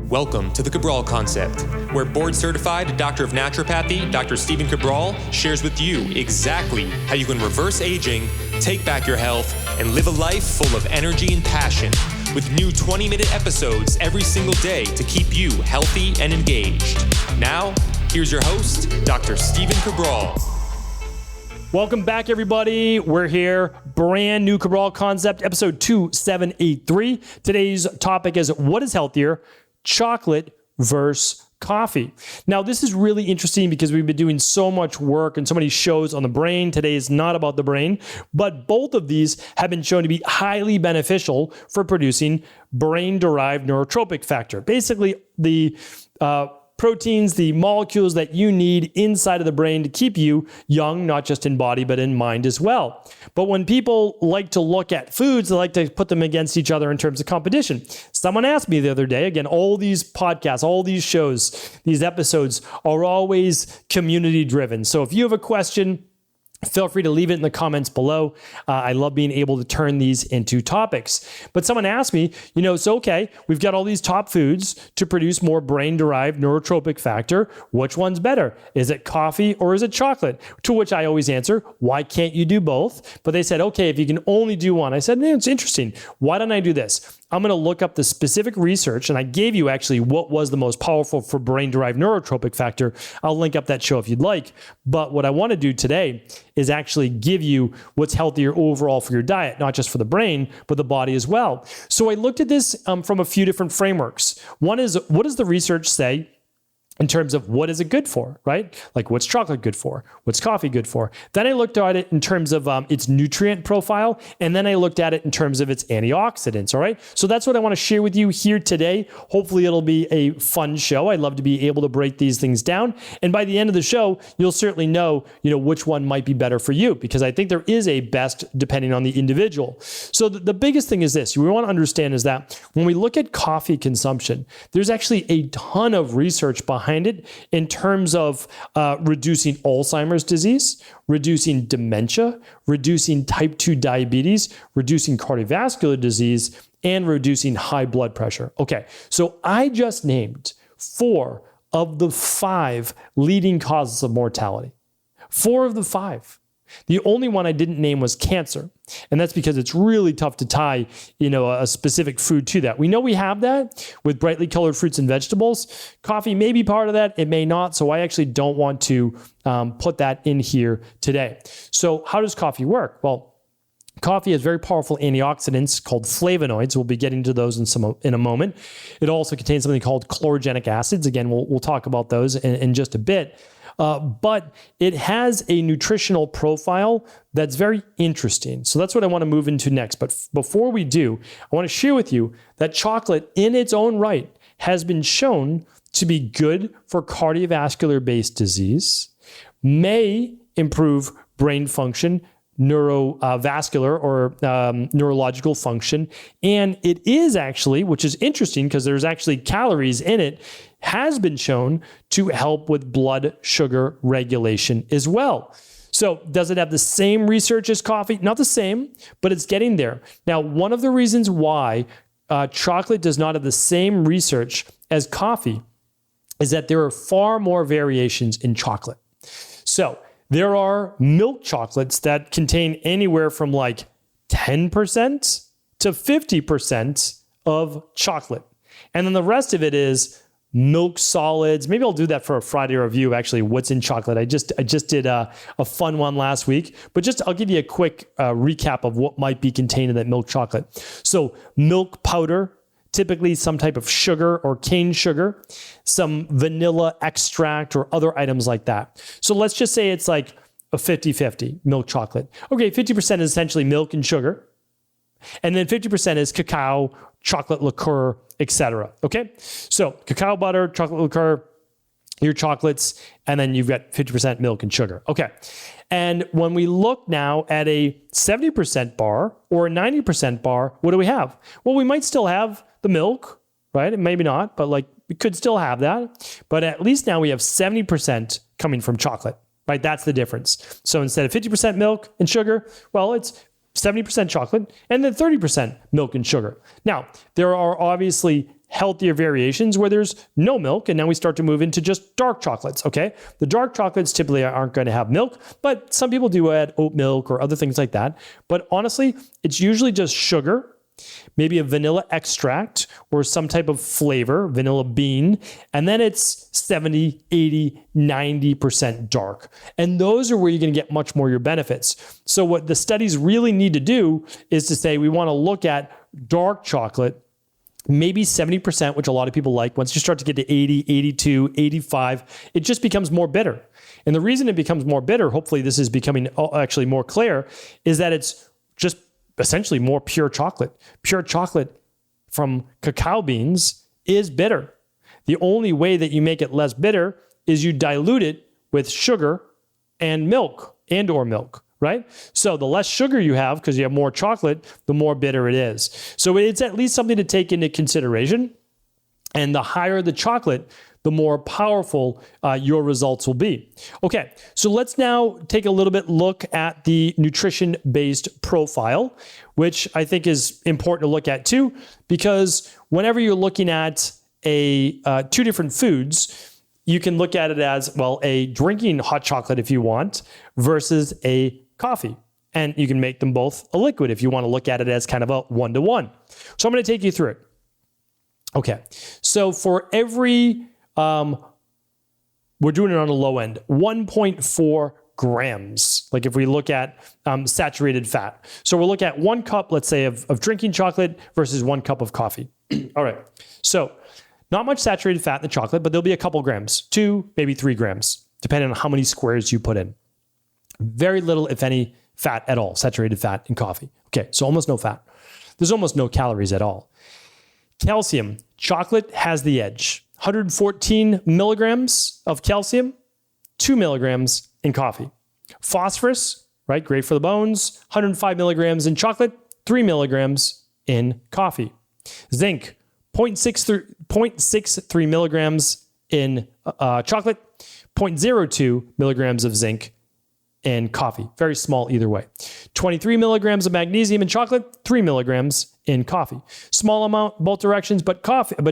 Welcome to the Cabral Concept, where board-certified Doctor of Naturopathy, Dr. Stephen Cabral, shares with you exactly how you can reverse aging, take back your health, and live a life full of energy and passion, with new 20-minute episodes every single day to keep you healthy and engaged. Now, here's your host, Dr. Stephen Cabral. Welcome back, everybody. We're here, brand new Cabral Concept, episode 2783. Today's topic is, what is healthier, chocolate versus coffee? Now, this is really interesting because we've been doing so much work and so many shows on the brain. Today is not about the brain, but both of these have been shown to be highly beneficial for producing brain-derived neurotropic factor. Basically, the proteins, the molecules that you need inside of the brain to keep you young, not just in body, but in mind as well. But when people like to look at foods, they like to put them against each other in terms of competition. Someone asked me the other day, again, all these podcasts, all these shows, these episodes are always community driven. So if you have a question, feel free to leave it in the comments below. I love being able to turn these into topics. But someone asked me, okay, we've got all these top foods to produce more brain-derived neurotropic factor. Which one's better? Is it coffee or is it chocolate? To which I always answer, why can't you do both? But they said, okay, if you can only do one. I said, it's interesting. Why don't I do this? I'm going to look up the specific research, and I gave you actually what was the most powerful for brain-derived neurotropic factor. I'll link up that show if you'd like. But what I want to do today is actually give you what's healthier overall for your diet, not just for the brain, but the body as well. So I looked at this from a few different frameworks. One is, what does the research say in terms of what is it good for, right? Like, what's chocolate good for? What's coffee good for? Then I looked at it in terms of its nutrient profile, and then I looked at it in terms of its antioxidants, all right? So that's what I want to share with you here today. Hopefully it'll be a fun show. I'd love to be able to break these things down. And by the end of the show, you'll certainly know, which one might be better for you, because I think there is a best depending on the individual. So the biggest thing is this, we want to understand is that when we look at coffee consumption, there's actually a ton of research behind it in terms of reducing Alzheimer's disease, reducing dementia, reducing type 2 diabetes, reducing cardiovascular disease, and reducing high blood pressure. Okay, so I just named 4 of the 5 leading causes of mortality. 4 of the 5. The only one I didn't name was cancer. And that's because it's really tough to tie, a specific food to that. We know we have that with brightly colored fruits and vegetables. Coffee may be part of that. It may not. So I actually don't want to put that in here today. So how does coffee work? Well, coffee has very powerful antioxidants called flavonoids. We'll be getting to those in a moment. It also contains something called chlorogenic acids. Again, we'll talk about those in just a bit. But it has a nutritional profile that's very interesting. So that's what I want to move into next. But before we do, I want to share with you that chocolate in its own right has been shown to be good for cardiovascular-based disease, may improve brain function, neurovascular or neurological function. And it is actually, which is interesting because there's actually calories in it, has been shown to help with blood sugar regulation as well. So does it have the same research as coffee? Not the same, but it's getting there. Now, one of the reasons why chocolate does not have the same research as coffee is that there are far more variations in chocolate. So there are milk chocolates that contain anywhere from like 10% to 50% of chocolate. And then the rest of it is milk solids. Maybe I'll do that for a Friday review, actually, what's in chocolate. I just did a fun one last week, but I'll give you a quick recap of what might be contained in that milk chocolate. So milk powder, typically some type of sugar or cane sugar, some vanilla extract or other items like that. So let's just say it's like a 50-50 milk chocolate. Okay, 50% is essentially milk and sugar. And then 50% is cacao, chocolate liqueur, etc. Okay? So cacao butter, chocolate liqueur, your chocolates, and then you've got 50% milk and sugar. Okay. And when we look now at a 70% bar or a 90% bar, what do we have? Well, we might still have the milk, right? And maybe not, but we could still have that. But at least now we have 70% coming from chocolate, right? That's the difference. So instead of 50% milk and sugar, well, it's 70% chocolate and then 30% milk and sugar. Now, there are obviously healthier variations where there's no milk, and now we start to move into just dark chocolates, okay? The dark chocolates typically aren't going to have milk, but some people do add oat milk or other things like that. But honestly, it's usually just sugar, maybe a vanilla extract or some type of flavor, vanilla bean, and then it's 70, 80, 90% dark. And those are where you're going to get much more of your benefits. So what the studies really need to do is to say we want to look at dark chocolate, maybe 70%, which a lot of people like. Once you start to get to 80, 82, 85, it just becomes more bitter. And the reason it becomes more bitter, hopefully this is becoming actually more clear, is that it's just essentially more pure chocolate. Pure chocolate from cacao beans is bitter. The only way that you make it less bitter is you dilute it with sugar and milk or milk, right? So the less sugar you have, because you have more chocolate, the more bitter it is. So it's at least something to take into consideration. And the higher the chocolate, the more powerful your results will be. Okay, so let's now take a little bit look at the nutrition-based profile, which I think is important to look at too, because whenever you're looking at two different foods, you can look at it as, well, a drinking hot chocolate if you want, versus a coffee. And you can make them both a liquid if you want to look at it as kind of a one-to-one. So I'm going to take you through it. Okay, so for every we're doing it on a low end, 1.4 grams. Like if we look at saturated fat. So we'll look at 1 cup, let's say, of drinking chocolate versus 1 cup of coffee. All right. So not much saturated fat in the chocolate, but there'll be a couple grams, 2, maybe 3 grams, depending on how many squares you put in. Very little, if any, fat at all, saturated fat in coffee. Okay, so almost no fat. There's almost no calories at all. Calcium, chocolate has the edge. 114 milligrams of calcium, 2 milligrams in coffee. Phosphorus, right, great for the bones, 105 milligrams in chocolate, 3 milligrams in coffee. Zinc, 0.63 milligrams in chocolate, 0.02 milligrams of zinc in coffee. Very small either way. 23 milligrams of magnesium in chocolate, 3 milligrams in coffee. Small amount, both directions, but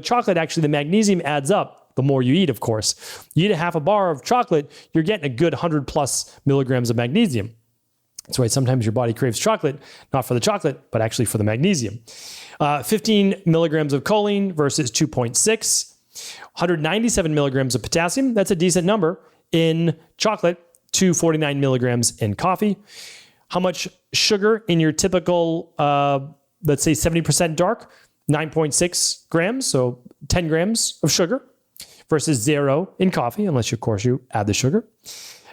chocolate, actually, the magnesium adds up the more you eat, of course. You eat a half a bar of chocolate, you're getting a good 100 plus milligrams of magnesium. That's why sometimes your body craves chocolate, not for the chocolate, but actually for the magnesium. 15 milligrams of choline versus 2.6. 197 milligrams of potassium, that's a decent number in chocolate, 249 milligrams in coffee. How much sugar in your typical, let's say 70% dark? 9.6 grams, so 10 grams of sugar versus 0 in coffee, unless, of course, you add the sugar.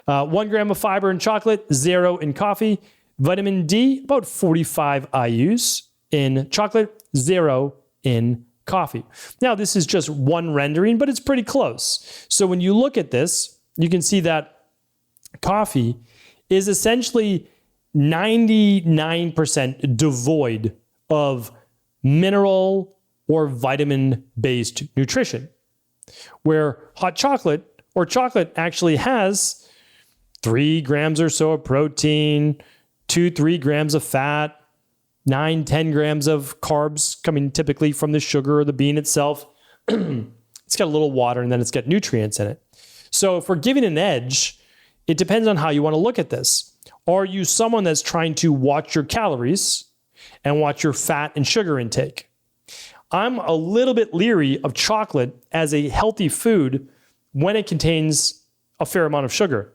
1 gram of fiber in chocolate, 0 in coffee. Vitamin D, about 45 IUs in chocolate, 0 in coffee. Now, this is just one rendering, but it's pretty close. So when you look at this, you can see that coffee is essentially 99% devoid of mineral or vitamin-based nutrition, where hot chocolate or chocolate actually has 3 grams or so of protein, 2-3 grams of fat, 9-10 grams of carbs coming typically from the sugar or the bean itself. It's got a little water and then it's got nutrients in it. So if we're giving an edge, it depends on how you want to look at this. Are you someone that's trying to watch your calories and watch your fat and sugar intake? I'm a little bit leery of chocolate as a healthy food when it contains a fair amount of sugar.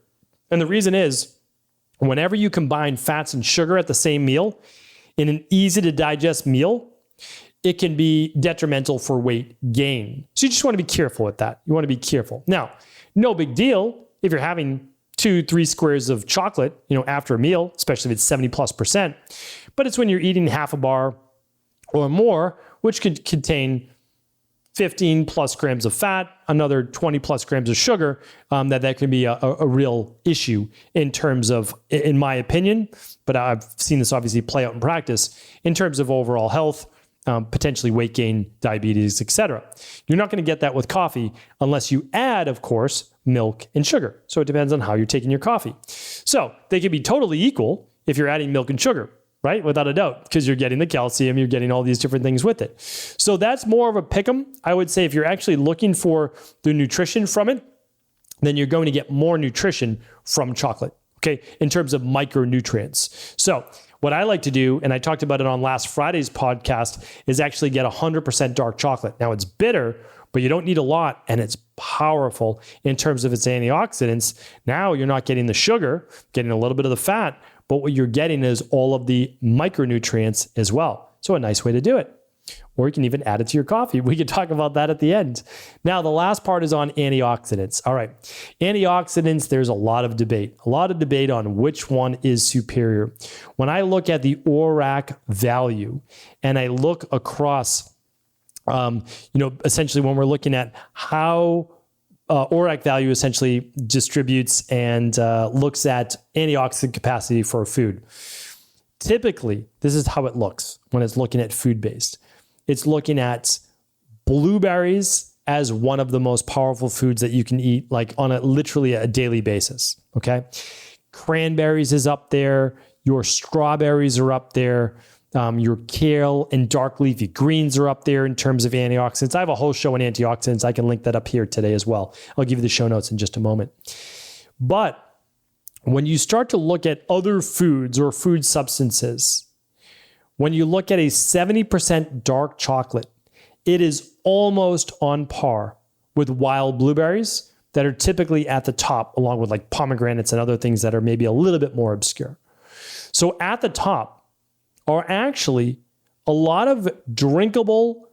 And the reason is, whenever you combine fats and sugar at the same meal, in an easy to digest meal, it can be detrimental for weight gain. So you just want to be careful with that. You want to be careful. Now, no big deal if you're having 2-3 squares of chocolate, after a meal, especially if it's 70+%. But it's when you're eating half a bar or more, which could contain 15 plus grams of fat, another 20 plus grams of sugar, that can be a real issue in terms of, in my opinion, but I've seen this obviously play out in practice, in terms of overall health, potentially weight gain, diabetes, etc. You're not going to get that with coffee unless you add, of course, milk and sugar. So it depends on how you're taking your coffee. So they can be totally equal if you're adding milk and sugar. right? Without a doubt, because you're getting the calcium, you're getting all these different things with it. So that's more of a pick'em. I would say if you're actually looking for the nutrition from it, then you're going to get more nutrition from chocolate, okay, in terms of micronutrients. So what I like to do, and I talked about it on last Friday's podcast, is actually get 100% dark chocolate. Now it's bitter, but you don't need a lot, and it's powerful in terms of its antioxidants. Now you're not getting the sugar, getting a little bit of the fat, but what you're getting is all of the micronutrients as well. So a nice way to do it. Or you can even add it to your coffee. We can talk about that at the end. Now, the last part is on antioxidants. All right. Antioxidants, there's a lot of debate on which one is superior. When I look at the ORAC value and I look across, essentially when we're looking at how ORAC value essentially distributes and looks at antioxidant capacity for a food. Typically, this is how it looks when it's looking at food-based. It's looking at blueberries as one of the most powerful foods that you can eat, like on literally a daily basis, okay? Cranberries is up there. Your strawberries are up there. Your kale and dark leafy greens are up there in terms of antioxidants. I have a whole show on antioxidants. I can link that up here today as well. I'll give you the show notes in just a moment. But when you start to look at other foods or food substances, when you look at a 70% dark chocolate, it is almost on par with wild blueberries that are typically at the top, along with like pomegranates and other things that are maybe a little bit more obscure. So at the top are actually a lot of drinkable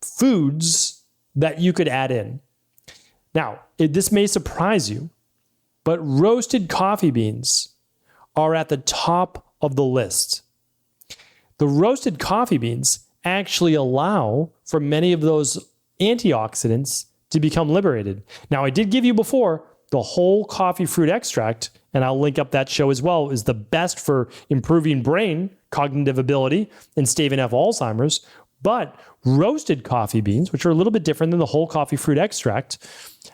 foods that you could add in. Now, this may surprise you, but roasted coffee beans are at the top of the list. The roasted coffee beans actually allow for many of those antioxidants to become liberated. Now, I did give you before the whole coffee fruit extract, and I'll link up that show as well, is the best for improving brain cognitive ability and staving off Alzheimer's. But roasted coffee beans, which are a little bit different than the whole coffee fruit extract,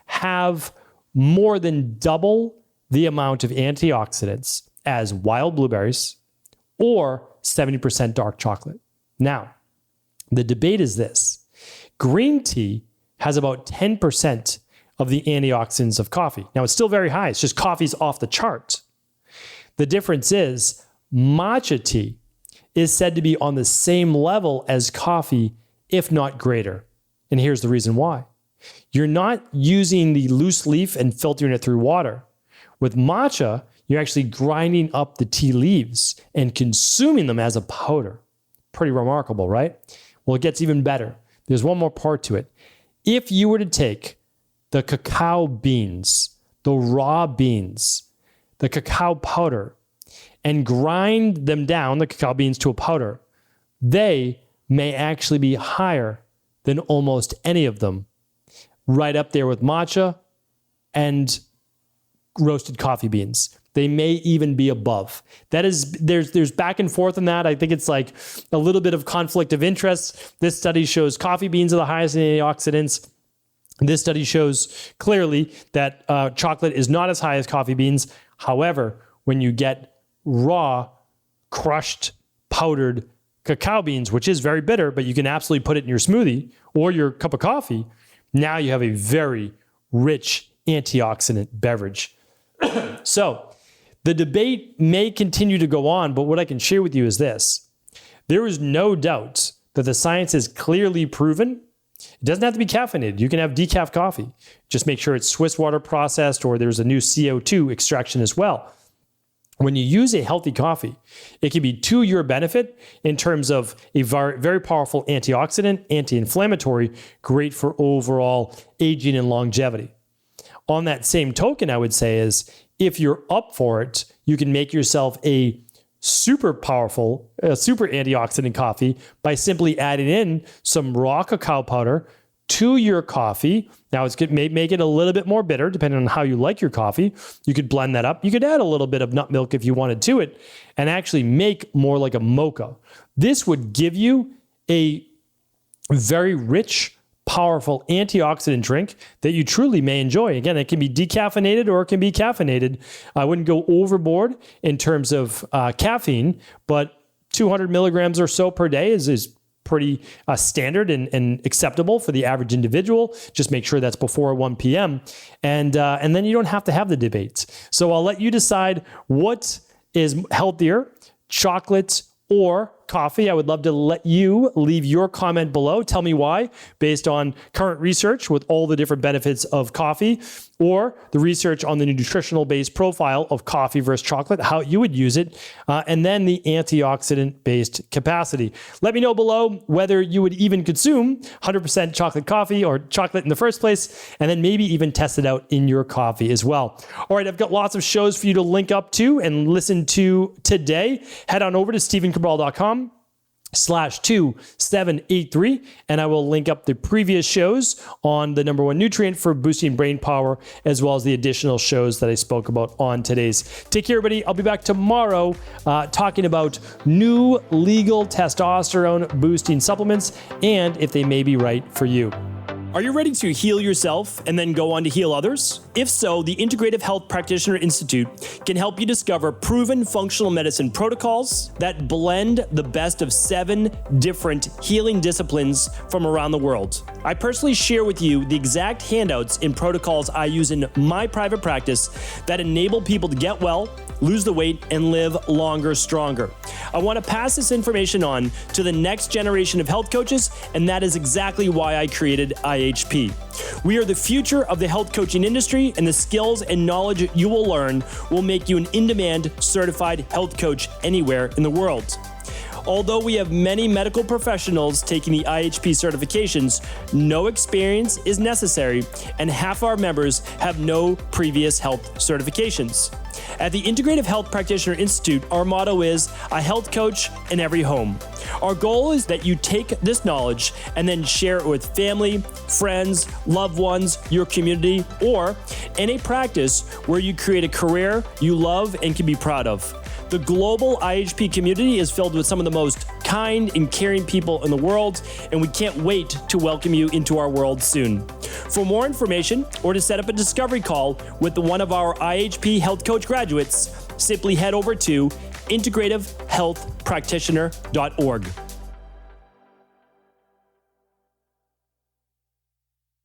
have more than double the amount of antioxidants as wild blueberries or 70% dark chocolate. Now, the debate is this. Green tea has about 10% of the antioxidants of coffee. Now, it's still very high. It's just coffee's off the chart. The difference is matcha tea is said to be on the same level as coffee, if not greater. And here's the reason why. You're not using the loose leaf and filtering it through water. With matcha, you're actually grinding up the tea leaves and consuming them as a powder. Pretty remarkable, right? Well, it gets even better. There's one more part to it. If you were to take the cacao beans, the raw beans, the cacao powder, and grind them down, the cacao beans, to a powder, they may actually be higher than almost any of them, right up there with matcha and roasted coffee beans. They may even be above. That is, there's back and forth on that. I think it's like a little bit of conflict of interest. This study shows coffee beans are the highest in antioxidants. This study shows clearly that chocolate is not as high as coffee beans. However, when you get raw, crushed, powdered cacao beans, which is very bitter, but you can absolutely put it in your smoothie or your cup of coffee, now you have a very rich antioxidant beverage. So the debate may continue to go on, but what I can share with you is this. There is no doubt that the science is clearly proven. It doesn't have to be caffeinated. You can have decaf coffee. Just make sure it's Swiss water processed, or there's a new CO2 extraction as well. When you use a healthy coffee, it can be to your benefit in terms of a very powerful antioxidant, anti-inflammatory, great for overall aging and longevity. On that same token, I would say is if you're up for it, you can make yourself a super powerful, super antioxidant coffee by simply adding in some raw cacao powder to your coffee. Now, it's good, may make it a little bit more bitter, depending on how you like your coffee. You could blend that up. You could add a little bit of nut milk if you wanted to it and actually make more like a mocha. This would give you a very rich, powerful antioxidant drink that you truly may enjoy. Again, it can be decaffeinated or it can be caffeinated. I wouldn't go overboard in terms of caffeine, but 200 milligrams or so per day is pretty standard and acceptable for the average individual. Just make sure that's before 1 p.m. And then you don't have to have the debates. So I'll let you decide what is healthier, chocolate or coffee. I would love to let you leave your comment below. Tell me why, based on current research with all the different benefits of coffee, or the research on the nutritional based profile of coffee versus chocolate, how you would use it, and then the antioxidant based capacity. Let me know below whether you would even consume 100% chocolate coffee or chocolate in the first place, and then maybe even test it out in your coffee as well. All right, I've got lots of shows for you to link up to and listen to today. Head on over to StephenCabral.com/2783, and I will link up the previous shows on the number one nutrient for boosting brain power, as well as the additional shows that I spoke about on today's. Take care, everybody. I'll be back tomorrow talking about new legal testosterone boosting supplements and if they may be right for you. Are you ready to heal yourself and then go on to heal others? If so, the Integrative Health Practitioner Institute can help you discover proven functional medicine protocols that blend the best of 7 different healing disciplines from around the world. I personally share with you the exact handouts and protocols I use in my private practice that enable people to get well, lose the weight, and live longer, stronger. I want to pass this information on to the next generation of health coaches, and that is exactly why I created IHP. We are the future of the health coaching industry, and the skills and knowledge you will learn will make you an in-demand certified health coach anywhere in the world. Although we have many medical professionals taking the IHP certifications, no experience is necessary, and half our members have no previous health certifications. At the Integrative Health Practitioner Institute, our motto is a health coach in every home. Our goal is that you take this knowledge and then share it with family, friends, loved ones, your community, or in a practice where you create a career you love and can be proud of. The global IHP community is filled with some of the most kind and caring people in the world, and we can't wait to welcome you into our world soon. For more information or to set up a discovery call with one of our IHP Health Coach graduates, simply head over to integrativehealthpractitioner.org.